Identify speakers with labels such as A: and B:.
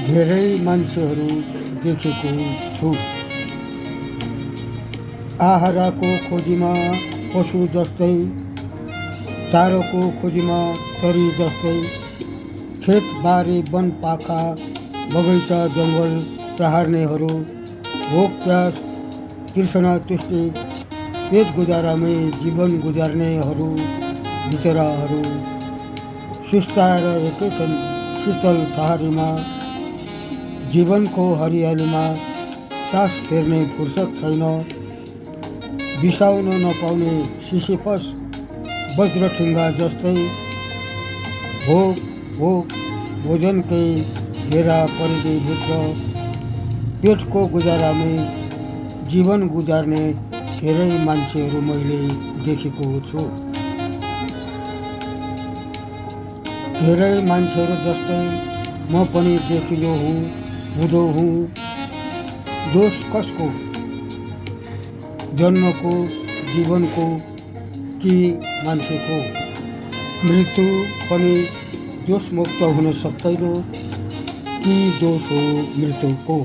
A: धेरै मान्छेहरू देखेको छु। आहाराको खोजीमा पशु जस्तै, चारोको खोजीमा चरी जस्तै, खेतबारी वनपाखा बगैँचा जङ्गल टहार्नेहरू, भोक प्यास तृष्णा तुष्टि पेट गुजारामै जीवन गुजार्नेहरू बिचराहरू सुस्ताएर एकैछन् शीतल छहारीमा। जीवनको हरियालीमा सास फेर्ने फुर्सद छैन। बिसाउन नपाउने सिसिफस वज्रठुङ्गा जस्तै भोक भोक भोजनकै घेरा परिधिभित्र पेटको गुजारामै जीवन गुजार्ने धेरै मान्छेहरू मैले देखेको छु। धेरै मान्छेहरू जस्तै म पनि देखिँदो हुँ, हुँदो हुँ। दोष कसको? जन्मको, जीवनको कि मान्छेको? मृत्यु पनि दोषमुक्त हुन सक्दैन कि दोष हो मृत्युको?